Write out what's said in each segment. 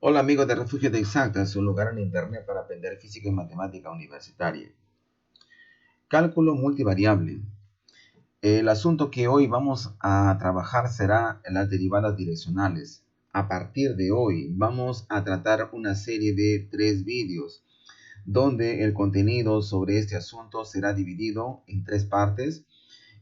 Hola amigos de Refugio de Exactas, su lugar en Internet para aprender física y matemática universitaria. Cálculo multivariable. El asunto que hoy vamos a trabajar será las derivadas direccionales. A partir de hoy vamos a tratar una serie de 3 vídeos donde el contenido sobre este asunto será dividido en 3 partes.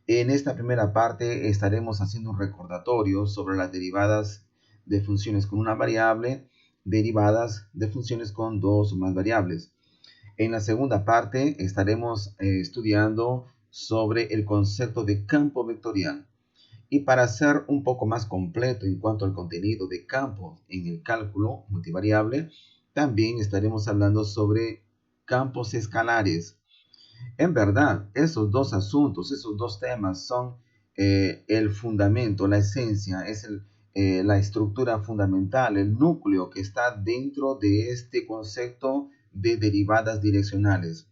En esta primera parte estaremos haciendo un recordatorio sobre las derivadas de funciones con una variable, derivadas de funciones con dos o más variables. En la segunda parte estaremos estudiando sobre el concepto de campo vectorial. Y para ser un poco más completo en cuanto al contenido de campos en el cálculo multivariable, también estaremos hablando sobre campos escalares. En verdad, esos dos asuntos, esos dos temas son el fundamento, la esencia, la estructura fundamental, el núcleo que está dentro de este concepto de derivadas direccionales.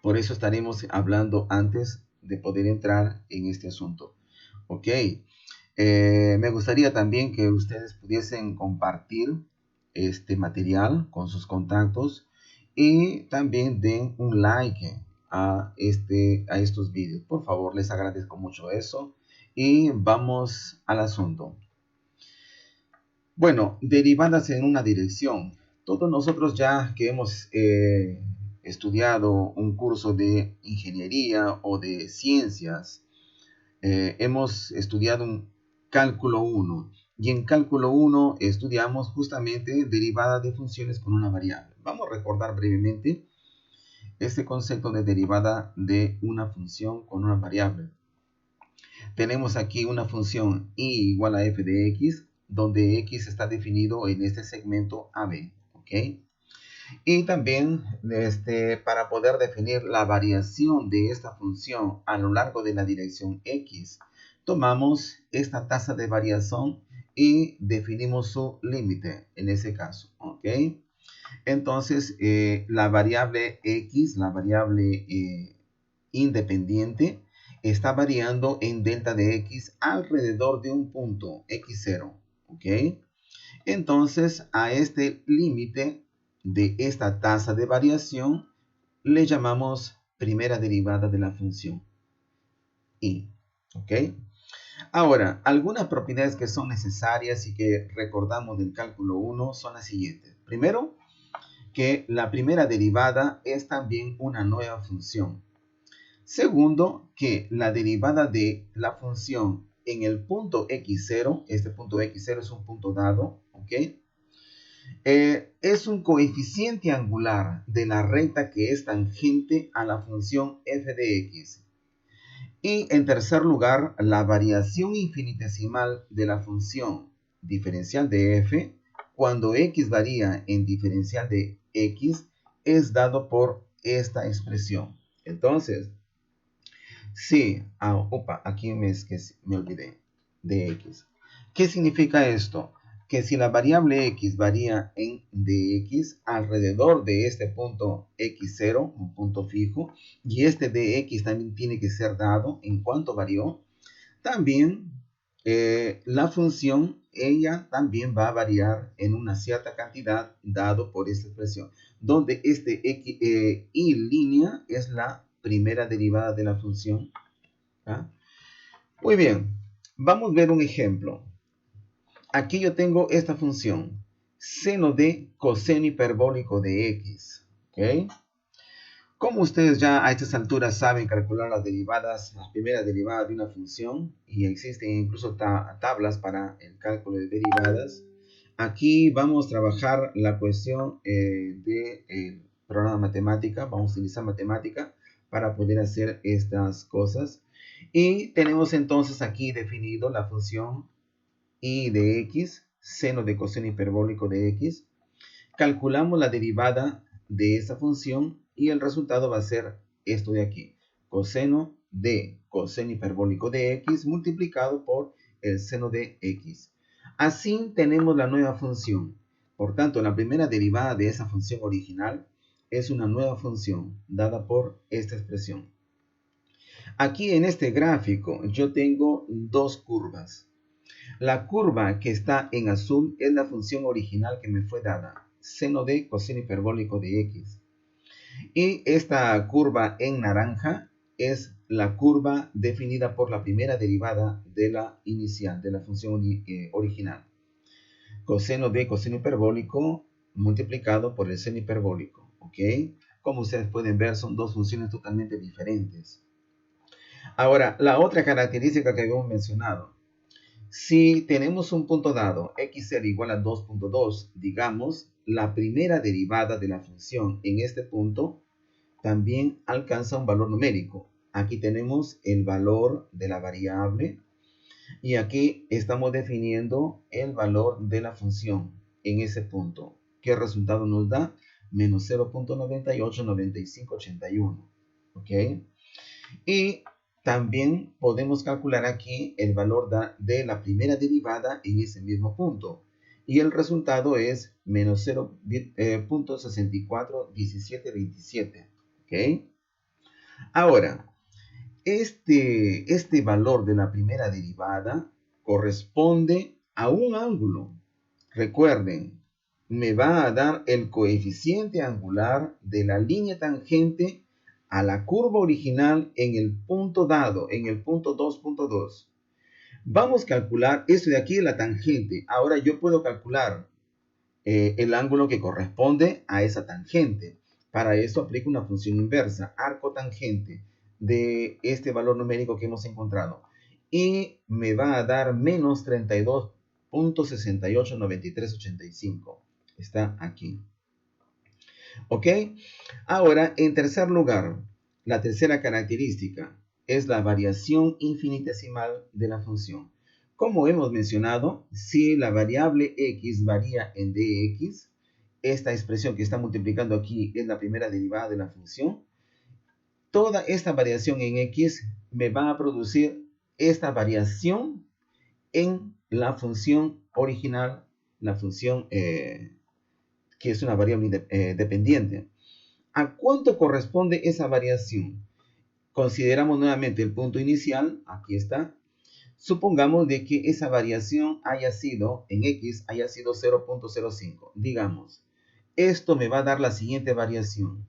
Por eso estaremos hablando antes de poder entrar en este asunto. Ok, me gustaría también que ustedes pudiesen compartir este material con sus contactos y también den un like a estos vídeos. Por favor, les agradezco mucho eso y vamos al asunto. Bueno, derivadas en una dirección. Todos nosotros ya que hemos estudiado un curso de ingeniería o de ciencias, hemos estudiado un cálculo 1 y en cálculo 1 estudiamos justamente derivadas de funciones con una variable. Vamos a recordar brevemente este concepto de derivada de una función con una variable. Tenemos aquí una función y igual a f de x, donde x está definido en este segmento AB, ¿ok? Y también para poder definir la variación de esta función a lo largo de la dirección x, tomamos esta tasa de variación y definimos su límite en ese caso, ¿ok? Entonces, la variable x, la variable independiente, está variando en delta de x alrededor de un punto x0, ¿ok? Entonces, a este límite de esta tasa de variación le llamamos primera derivada de la función y, ¿ok? Ahora, algunas propiedades que son necesarias y que recordamos del cálculo 1 son las siguientes. Primero, que la primera derivada es también una nueva función. Segundo, que la derivada de la función en el punto x0, este punto x0 es un punto dado, ¿ok? Es un coeficiente angular de la recta que es tangente a la función f de x. Y en tercer lugar, la variación infinitesimal de la función diferencial de f cuando x varía en diferencial de x es dado por esta expresión. Entonces, sí, aquí me olvidé de x. ¿Qué significa esto? Que si la variable x varía en dx alrededor de este punto x0, un punto fijo, y este dx también tiene que ser dado en cuanto varió, también la función, ella también va a variar en una cierta cantidad dado por esta expresión, donde este y línea es la primera derivada de la función. ¿Ah? Muy bien, vamos a ver un ejemplo. Aquí yo tengo esta función, seno de coseno hiperbólico de x. ¿Okay? Como ustedes ya a estas alturas saben calcular las derivadas, las primeras derivadas de una función, y existen incluso tablas para el cálculo de derivadas, aquí vamos a trabajar la cuestión del programa matemática. Vamos a utilizar matemática para poder hacer estas cosas. Y tenemos entonces aquí definido la función y de x, seno de coseno hiperbólico de x. Calculamos la derivada de esa función y el resultado va a ser esto de aquí. Coseno de coseno hiperbólico de x multiplicado por el seno de x. Así tenemos la nueva función. Por tanto, la primera derivada de esa función original es una nueva función dada por esta expresión. Aquí en este gráfico yo tengo dos curvas. La curva que está en azul es la función original que me fue dada, seno de coseno hiperbólico de x. Y esta curva en naranja es la curva definida por la primera derivada de la inicial, de la función original. Coseno de coseno hiperbólico multiplicado por el seno hiperbólico, ¿ok? Como ustedes pueden ver, son dos funciones totalmente diferentes. Ahora, la otra característica que habíamos mencionado. Si tenemos un punto dado, x0 igual a 2.2, digamos, la primera derivada de la función en este punto también alcanza un valor numérico. Aquí tenemos el valor de la variable y aquí estamos definiendo el valor de la función en ese punto. ¿Qué resultado nos da? Menos 0.989581. ¿Ok? Y también podemos calcular aquí el valor de la primera derivada en ese mismo punto. Y el resultado es menos 0.641727. ¿Ok? Ahora, este valor de la primera derivada corresponde a un ángulo. Recuerden, me va a dar el coeficiente angular de la línea tangente a la curva original en el punto dado, en el punto 2.2. Vamos a calcular esto de aquí, la tangente. Ahora yo puedo calcular el ángulo que corresponde a esa tangente. Para eso aplico una función inversa, arco tangente de este valor numérico que hemos encontrado. Y me va a dar menos 32.689385. Está aquí. ¿Ok? Ahora, en tercer lugar, la tercera característica es la variación infinitesimal de la función. Como hemos mencionado, si la variable x varía en dx, esta expresión que está multiplicando aquí es la primera derivada de la función. Toda esta variación en x me va a producir esta variación en la función original, la función que es una variable dependiente. ¿A cuánto corresponde esa variación? Consideramos nuevamente el punto inicial, aquí está. Supongamos de que esa variación haya sido, en x, haya sido 0.05. Digamos, esto me va a dar la siguiente variación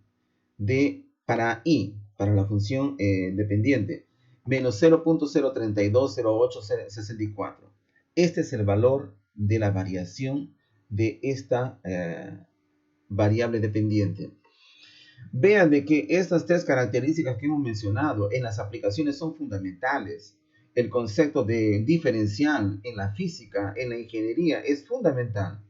para y, para la función dependiente, menos 0.0320864. Este es el valor de la variación de esta variable dependiente. Vean de que estas tres características que hemos mencionado en las aplicaciones son fundamentales. El concepto de diferencial en la física, en la ingeniería, es fundamental.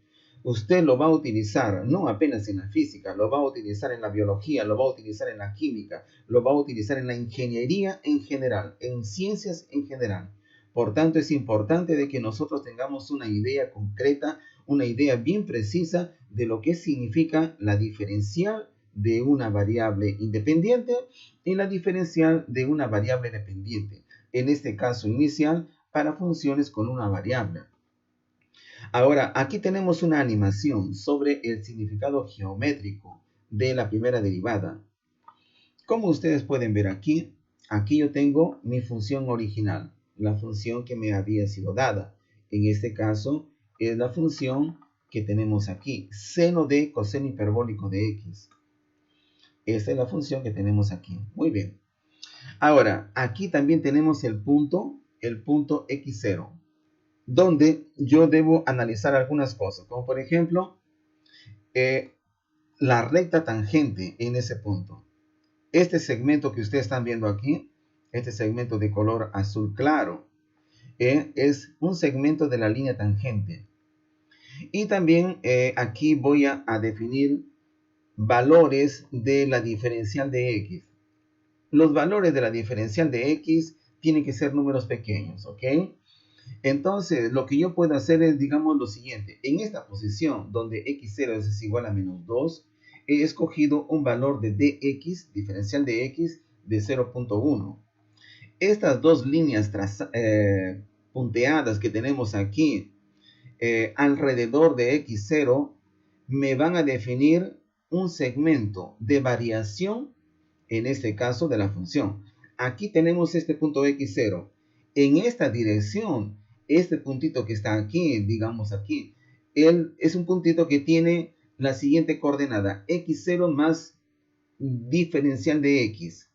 Usted lo va a utilizar no apenas en la física, lo va a utilizar en la biología, lo va a utilizar en la química, lo va a utilizar en la ingeniería en general, en ciencias en general. Por tanto, es importante de que nosotros tengamos una idea concreta, una idea bien precisa de lo que significa la diferencial de una variable independiente y la diferencial de una variable dependiente, en este caso inicial, para funciones con una variable. Ahora, aquí tenemos una animación sobre el significado geométrico de la primera derivada. Como ustedes pueden ver aquí, aquí yo tengo mi función original, la función que me había sido dada. En este caso, es la función que tenemos aquí, seno de coseno hiperbólico de x. Esta es la función que tenemos aquí. Muy bien. Ahora, aquí también tenemos el punto x0, donde yo debo analizar algunas cosas, como por ejemplo, la recta tangente en ese punto. Este segmento que ustedes están viendo aquí, este segmento de color azul claro, es un segmento de la línea tangente. Y también aquí voy a definir valores de la diferencial de x. Los valores de la diferencial de x tienen que ser números pequeños, ¿ok? Entonces, lo que yo puedo hacer es, digamos, lo siguiente. En esta posición, donde x0 es igual a menos 2, he escogido un valor de dx, diferencial de x, de 0.1. Estas dos líneas punteadas que tenemos aquí, alrededor de x0, me van a definir un segmento de variación, en este caso de la función. Aquí tenemos este punto x0. En esta dirección este puntito que está aquí, digamos aquí, él es un puntito que tiene la siguiente coordenada, x0 más diferencial de x.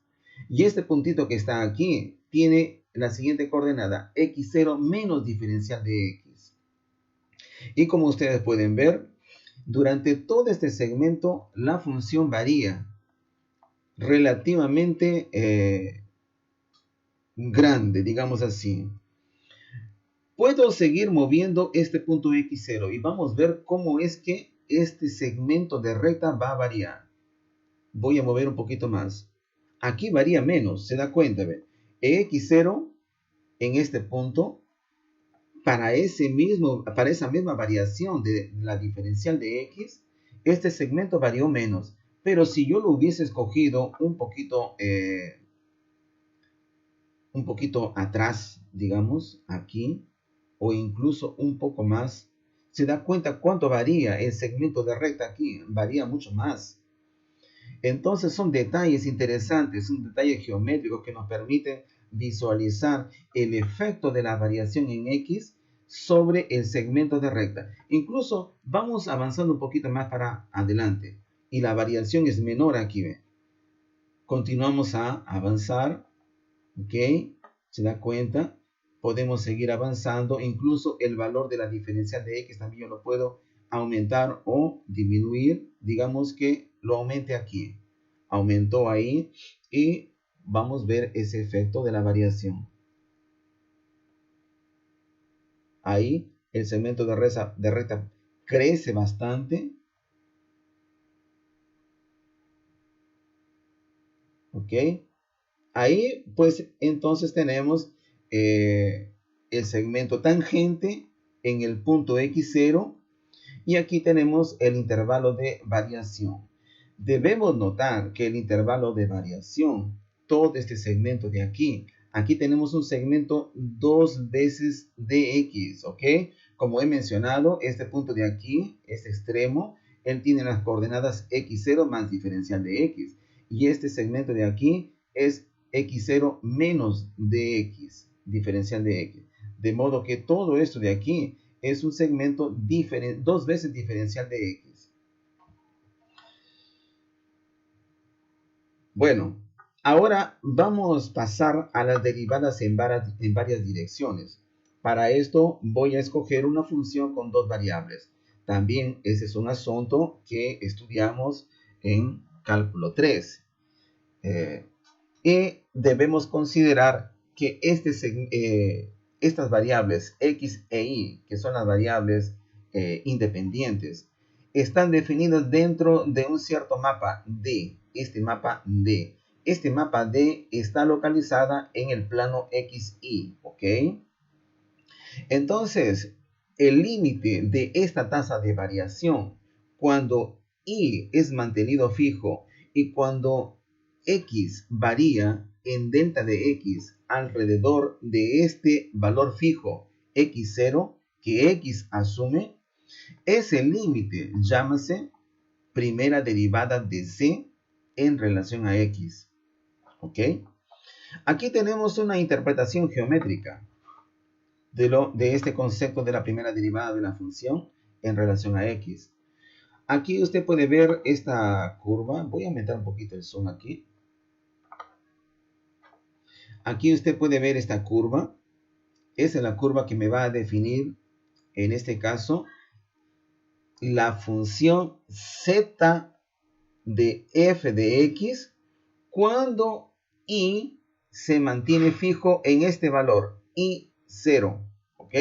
Y este puntito que está aquí tiene la siguiente coordenada, x0 menos diferencial de x. Y como ustedes pueden ver, durante todo este segmento la función varía relativamente grande, digamos así. Puedo seguir moviendo este punto x0 y vamos a ver cómo es que este segmento de recta va a variar. Voy a mover un poquito más. Aquí varía menos, se da cuenta, ¿ve? x0 en este punto, para esa misma variación de la diferencial de x, este segmento varió menos. Pero si yo lo hubiese escogido un poquito atrás, digamos, aquí, o incluso un poco más, se da cuenta cuánto varía el segmento de recta aquí, varía mucho más. Entonces son detalles interesantes, un detalle geométrico que nos permite visualizar el efecto de la variación en X sobre el segmento de recta. Incluso vamos avanzando un poquito más para adelante y la variación es menor aquí. ¿Ve? Continuamos a avanzar, ¿ok? ¿Se da cuenta? Podemos seguir avanzando, incluso el valor de la diferencial de X también yo lo puedo aumentar o disminuir, digamos que lo aumente aquí. Aumentó ahí y vamos a ver ese efecto de la variación. Ahí el segmento de recta crece bastante. ¿Ok? Ahí pues entonces tenemos el segmento tangente en el punto x0 y aquí tenemos el intervalo de variación. Debemos notar que el intervalo de variación, todo este segmento de aquí tenemos un segmento 2 veces dx, ¿ok? Como he mencionado, este punto de aquí, este extremo, él tiene las coordenadas x0 más diferencial de x. Y este segmento de aquí es x0 menos dx, diferencial de x. De modo que todo esto de aquí es un segmento dos veces diferencial de x. Bueno, ahora vamos a pasar a las derivadas en varias direcciones. Para esto voy a escoger una función con dos variables. También ese es un asunto que estudiamos en cálculo 3. Y debemos considerar que estas variables x e y, que son las variables independientes, están definidas dentro de un cierto mapa D. Este mapa D. Este mapa D está localizada en el plano XY, ¿ok? Entonces, el límite de esta tasa de variación, cuando Y es mantenido fijo y cuando X varía en delta de X alrededor de este valor fijo X0 que X asume, ese límite llámase primera derivada de C en relación a X. ¿Ok? Aquí tenemos una interpretación geométrica de este concepto de la primera derivada de la función en relación a X. Aquí usted puede ver esta curva. Voy a aumentar un poquito el zoom aquí. Aquí usted puede ver esta curva. Esa es la curva que me va a definir, en este caso, la función z de f de x cuando y se mantiene fijo en este valor, y0. ¿Ok?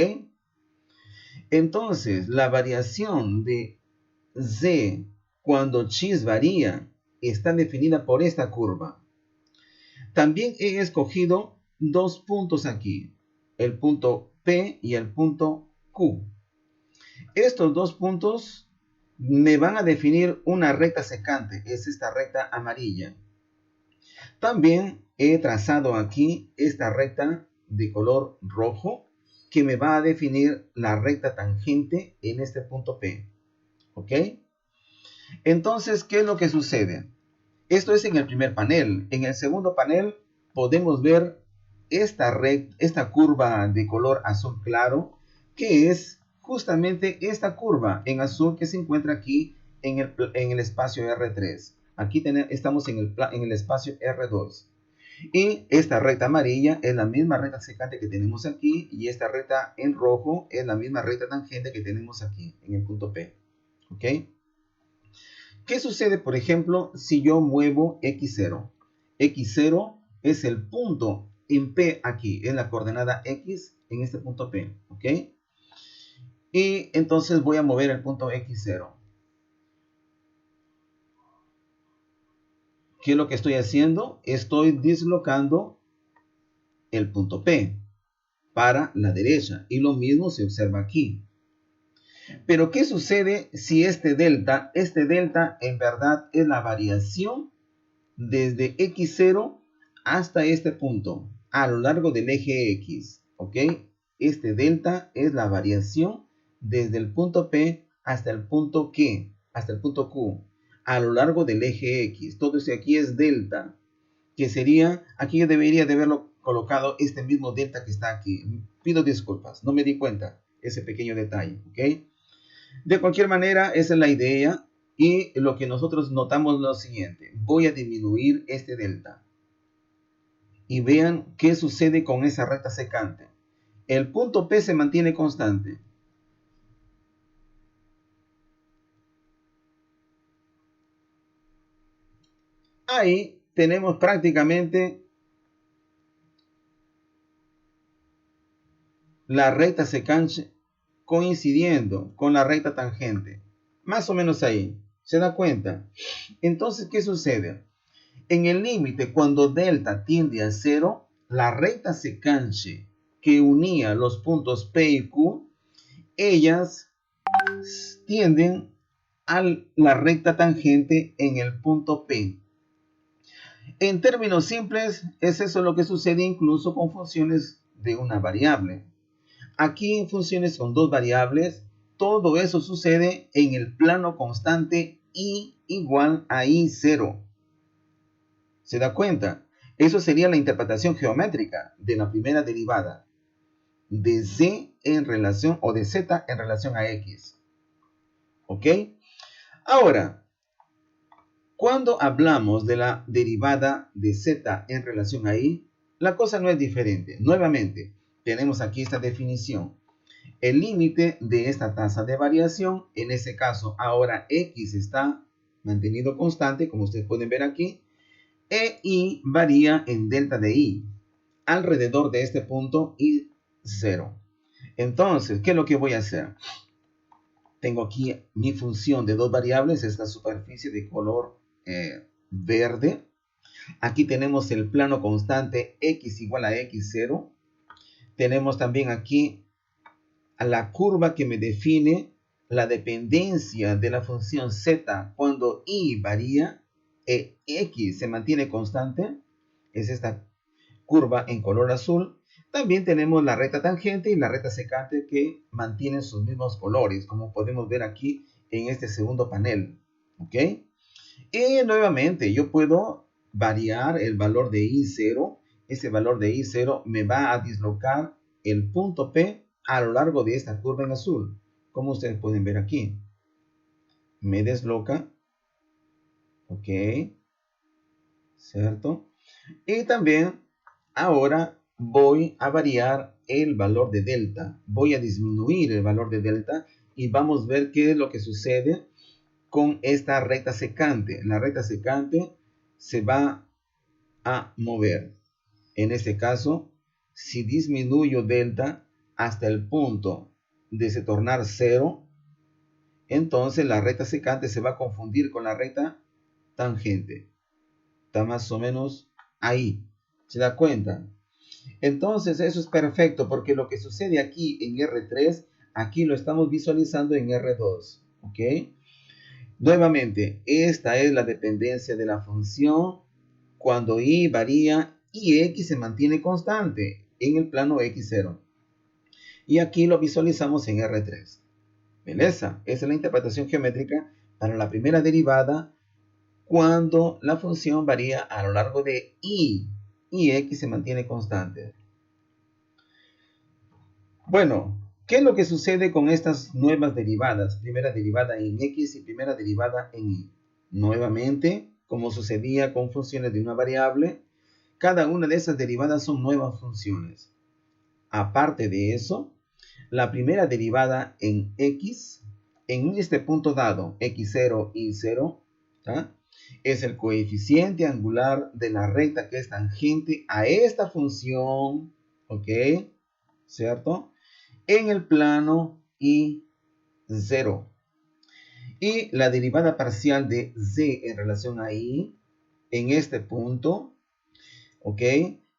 Entonces, la variación de z cuando x varía está definida por esta curva. También he escogido dos puntos aquí, el punto P y el punto Q. Estos dos puntos me van a definir una recta secante, es esta recta amarilla. También he trazado aquí esta recta de color rojo que me va a definir la recta tangente en este punto P. ¿Ok? Entonces, ¿qué es lo que sucede? Esto es en el primer panel. En el segundo panel podemos ver esta curva de color azul claro, que es justamente esta curva en azul que se encuentra aquí en el espacio R3. Aquí estamos en el espacio R2. Y esta recta amarilla es la misma recta secante que tenemos aquí, y esta recta en rojo es la misma recta tangente que tenemos aquí en el punto P. ¿Ok? ¿Qué sucede, por ejemplo, si yo muevo X0? X0 es el punto en P aquí, en la coordenada X, en este punto P. ¿Ok? Y entonces voy a mover el punto X0. ¿Qué es lo que estoy haciendo? Estoy dislocando el punto P para la derecha. Y lo mismo se observa aquí. Pero ¿qué sucede si este delta en verdad es la variación desde X0 hasta este punto a lo largo del eje X? ¿Ok? Este delta es la variación desde el punto P hasta el punto Q, a lo largo del eje X. Todo esto aquí es delta, que sería, aquí yo debería de haberlo colocado este mismo delta que está aquí. Pido disculpas, no me di cuenta ese pequeño detalle, ¿ok? De cualquier manera, esa es la idea, y lo que nosotros notamos es lo siguiente. Voy a disminuir este delta y vean qué sucede con esa recta secante. El punto P se mantiene constante. Ahí tenemos prácticamente la recta secante coincidiendo con la recta tangente. Más o menos ahí. ¿Se da cuenta? Entonces, ¿qué sucede? En el límite, cuando delta tiende a 0, la recta secante que unía los puntos P y Q, ellas tienden a la recta tangente en el punto P. En términos simples, es eso lo que sucede incluso con funciones de una variable. Aquí en funciones con dos variables, todo eso sucede en el plano constante y igual a I0. ¿Se da cuenta? Eso sería la interpretación geométrica de la primera derivada de z en relación, o de z en relación a x. ¿Ok? Ahora, cuando hablamos de la derivada de z en relación a y, la cosa no es diferente. Nuevamente, tenemos aquí esta definición. El límite de esta tasa de variación, en ese caso, ahora x está mantenido constante, como ustedes pueden ver aquí, e y varía en delta de y, alrededor de este punto y 0. Entonces, ¿qué es lo que voy a hacer? Tengo aquí mi función de dos variables, esta superficie de color verde. Aquí tenemos el plano constante x igual a x0. Tenemos también aquí a la curva que me define la dependencia de la función z cuando y varía e x se mantiene constante. Es esta curva en color azul. También tenemos la recta tangente y la recta secante que mantienen sus mismos colores, como podemos ver aquí en este segundo panel. ¿Ok? Y nuevamente yo puedo variar el valor de I0. Ese valor de I0 me va a dislocar el punto P a lo largo de esta curva en azul, como ustedes pueden ver aquí. Me desloca. ¿Ok? ¿Cierto? Y también ahora voy a variar el valor de delta. Voy a disminuir el valor de delta y vamos a ver qué es lo que sucede con esta recta secante. La recta secante se va a mover. En este caso, si disminuyo delta hasta el punto de se tornar 0, entonces la recta secante se va a confundir con la recta tangente. Está más o menos ahí. ¿Se da cuenta? Entonces eso es perfecto, porque lo que sucede aquí en R3, aquí lo estamos visualizando en R2. ¿Ok? Nuevamente, esta es la dependencia de la función cuando y varía y x se mantiene constante en el plano x0. Y aquí lo visualizamos en R3. ¿Beleza? Esa es la interpretación geométrica para la primera derivada cuando la función varía a lo largo de y x se mantiene constante. Bueno, ¿qué es lo que sucede con estas nuevas derivadas? Primera derivada en x y primera derivada en y. Nuevamente, como sucedía con funciones de una variable, cada una de esas derivadas son nuevas funciones. Aparte de eso, la primera derivada en x, en este punto dado, x0 y 0, ¿tá? Es el coeficiente angular de la recta que es tangente a esta función, ¿ok? ¿Cierto? En el plano y0. Y la derivada parcial de z en relación a y, en este punto, ¿ok?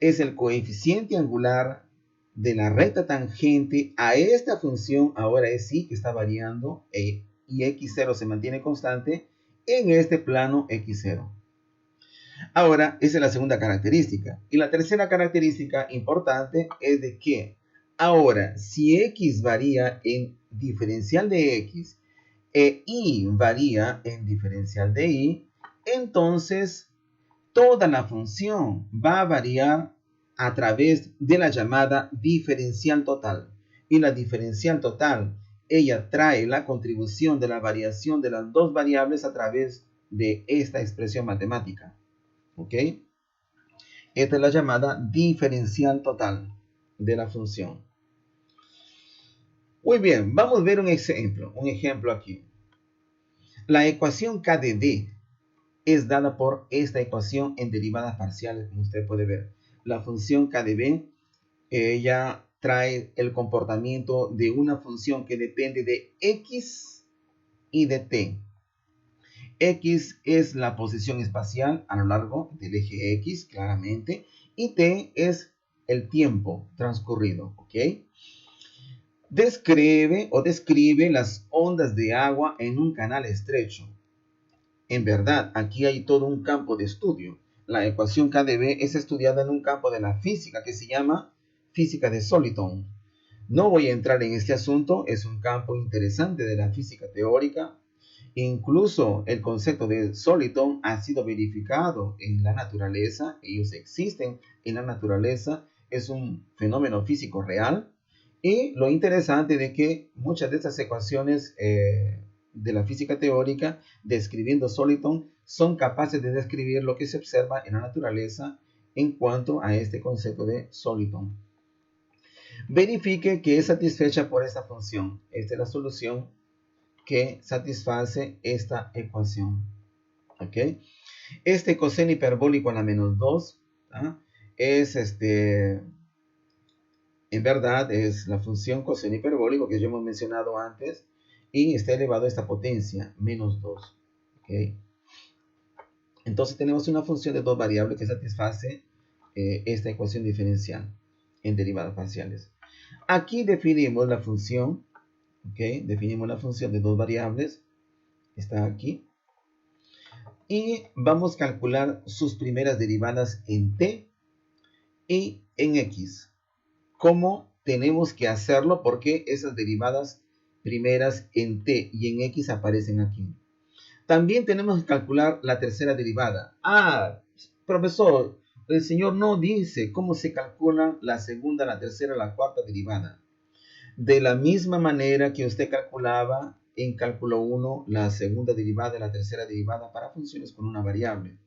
Es el coeficiente angular de la recta tangente a esta función, ahora es y que está variando, y x0 se mantiene constante en este plano x0. Ahora, esa es la segunda característica. Y la tercera característica importante es de que ahora, si x varía en diferencial de x e y varía en diferencial de y, entonces toda la función va a variar a través de la llamada diferencial total. Y la diferencial total, ella trae la contribución de la variación de las dos variables a través de esta expresión matemática. ¿Ok? Esta es la llamada diferencial total de la función. Muy bien, vamos a ver un ejemplo aquí. La ecuación k de d es dada por esta ecuación en derivadas parciales, como usted puede ver. La función k de b, ella trae el comportamiento de una función que depende de x y de t. X es la posición espacial a lo largo del eje X, claramente, y t es el tiempo transcurrido, ¿ok? Describe las ondas de agua en un canal estrecho. En verdad, aquí hay todo un campo de estudio. La ecuación KdV es estudiada en un campo de la física que se llama física de Soliton. No voy a entrar en este asunto, es un campo interesante de la física teórica. Incluso el concepto de Soliton ha sido verificado en la naturaleza, ellos existen en la naturaleza, es un fenómeno físico real. Y lo interesante de que muchas de estas ecuaciones de la física teórica, describiendo Soliton, son capaces de describir lo que se observa en la naturaleza en cuanto a este concepto de Soliton. Verifique que es satisfecha por esta función. Esta es la solución que satisface esta ecuación. ¿Ok? Este coseno hiperbólico a la menos 2 ¿ah? Es en verdad es la función coseno hiperbólico que ya hemos mencionado antes y está elevado a esta potencia, menos 2. ¿Okay? Entonces tenemos una función de dos variables que satisface esta ecuación diferencial en derivadas parciales. Aquí definimos la función, ¿okay? Definimos la función de dos variables, está aquí, y vamos a calcular sus primeras derivadas en t y en x. ¿Cómo tenemos que hacerlo? Porque esas derivadas primeras en t y en x aparecen aquí. También tenemos que calcular la tercera derivada. Ah, profesor, el señor no dice cómo se calcula la segunda, la tercera, la cuarta derivada. De la misma manera que usted calculaba en cálculo 1 la segunda derivada y la tercera derivada para funciones con una variable.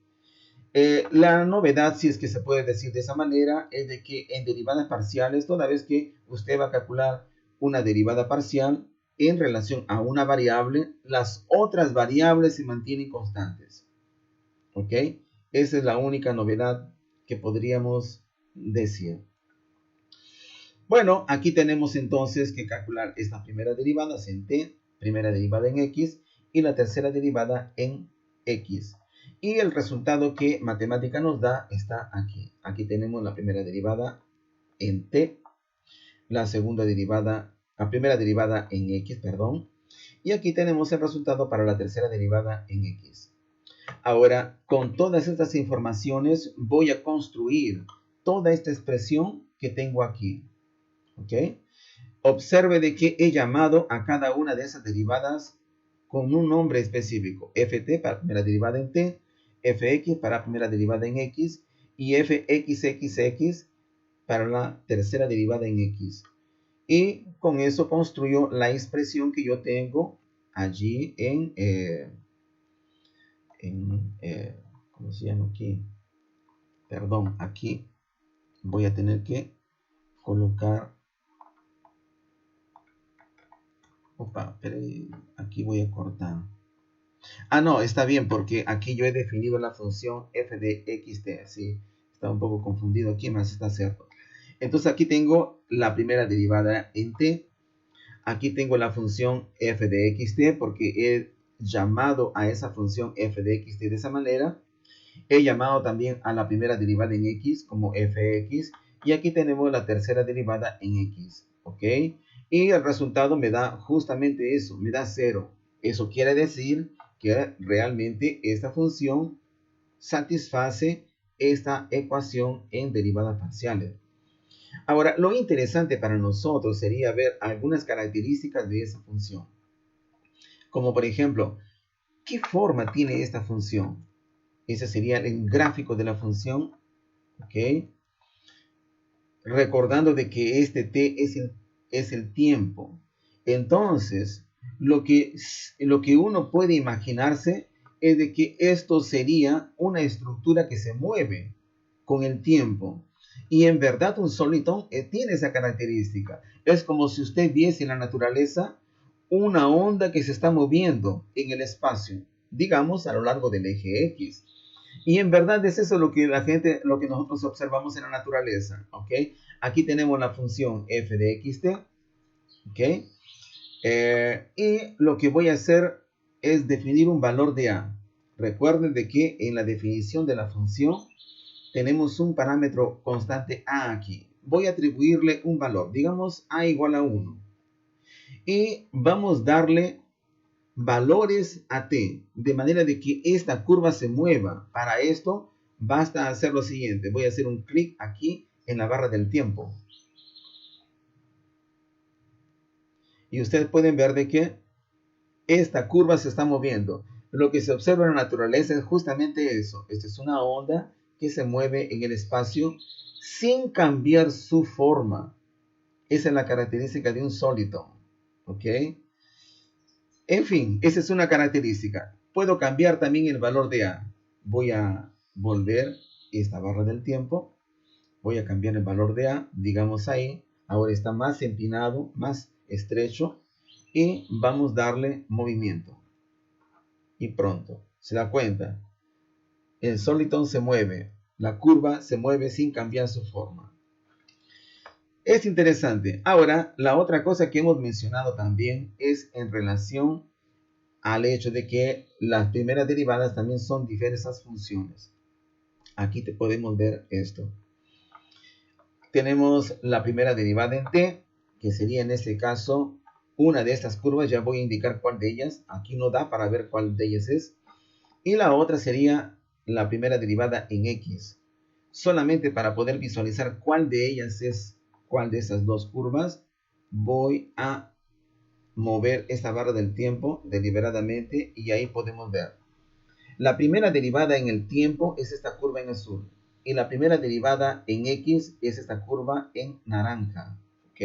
La novedad, si es que se puede decir de esa manera, es de que en derivadas parciales, toda vez que usted va a calcular una derivada parcial en relación a una variable, las otras variables se mantienen constantes. ¿Ok? Esa es la única novedad que podríamos decir. Bueno, aquí tenemos entonces que calcular estas primeras derivadas en t, primera derivada en x y la tercera derivada en x. Y el resultado que matemática nos da está aquí. Aquí tenemos la primera derivada en t, la primera derivada en x, perdón. Y aquí tenemos el resultado para la tercera derivada en x. Ahora, con todas estas informaciones voy a construir toda esta expresión que tengo aquí. ¿Ok? Observe de que he llamado a cada una de esas derivadas con un nombre específico. Ft para primera derivada en t, fx para primera derivada en x y fxxx para la tercera derivada en x. Y con eso construyo la expresión que yo tengo allí ¿cómo se llama aquí? Perdón, aquí voy a tener que colocar, opa, pero aquí voy a cortar. Ah, no, está bien, porque aquí yo he definido la función f de xt, sí, está un poco confundido aquí, más está cierto. Entonces aquí tengo la primera derivada en t, aquí tengo la función f de xt, porque he llamado a esa función f de xt de esa manera. He llamado también a la primera derivada en x como fx, y aquí tenemos la tercera derivada en x, ¿ok? Y el resultado me da justamente eso, me da 0. Eso quiere decir que realmente esta función satisface esta ecuación en derivadas parciales. Ahora, lo interesante para nosotros sería ver algunas características de esa función. Como por ejemplo, ¿qué forma tiene esta función? Ese sería el gráfico de la función, ¿ok? Recordando de que este t es el tiempo. Entonces, lo que uno puede imaginarse es de que esto sería una estructura que se mueve con el tiempo. Y en verdad un solitón tiene esa característica. Es como si usted viese en la naturaleza una onda que se está moviendo en el espacio, digamos a lo largo del eje X. Y en verdad es eso lo que lo que nosotros observamos en la naturaleza, ¿ok? Aquí tenemos la función f de xt, ¿ok? Y lo que voy a hacer es definir un valor de a. Recuerden de que en la definición de la función tenemos un parámetro constante a aquí. Voy a atribuirle un valor, digamos a igual a 1. Y vamos a darle valores a t, de manera de que esta curva se mueva. Para esto basta hacer lo siguiente. Voy a hacer un clic aquí en la barra del tiempo. Y ustedes pueden ver de que esta curva se está moviendo. Lo que se observa en la naturaleza es justamente eso. Esta es una onda que se mueve en el espacio sin cambiar su forma. Esa es la característica de un solitón. ¿Ok? En fin, esa es una característica. Puedo cambiar también el valor de a. Voy a volver esta barra del tiempo. Voy a cambiar el valor de a. Digamos ahí. Ahora está más empinado, más estrecho. Y vamos a darle movimiento. Y pronto. ¿Se da cuenta? El solitón se mueve. La curva se mueve sin cambiar su forma. Es interesante. Ahora, la otra cosa que hemos mencionado también es en relación al hecho de que las primeras derivadas también son diversas funciones. Aquí te podemos ver esto. Tenemos la primera derivada en t, que sería en este caso una de estas curvas. Ya voy a indicar cuál de ellas. Aquí no da para ver cuál de ellas es. Y la otra sería la primera derivada en x. Solamente para poder visualizar cuál de ellas es cuál de esas dos curvas, voy a mover esta barra del tiempo deliberadamente y ahí podemos ver. La primera derivada en el tiempo es esta curva en azul. Y la primera derivada en x es esta curva en naranja. ¿Ok?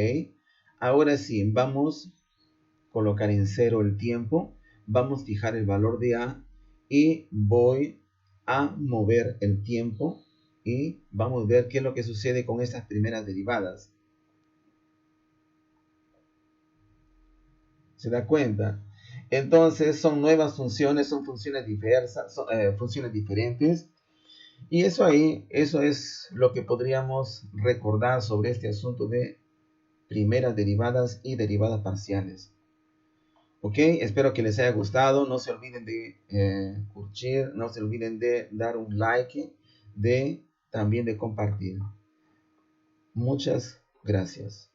Ahora sí, vamos a colocar en 0 el tiempo. Vamos a fijar el valor de a. Y voy a mover el tiempo. Y vamos a ver qué es lo que sucede con estas primeras derivadas. ¿Se da cuenta? Entonces son nuevas funciones, son funciones diversas, son, funciones diferentes. Y eso es lo que podríamos recordar sobre este asunto de primeras derivadas y derivadas parciales. Ok, espero que les haya gustado. No se olviden de curtir, no se olviden de dar un like, también de compartir. Muchas gracias.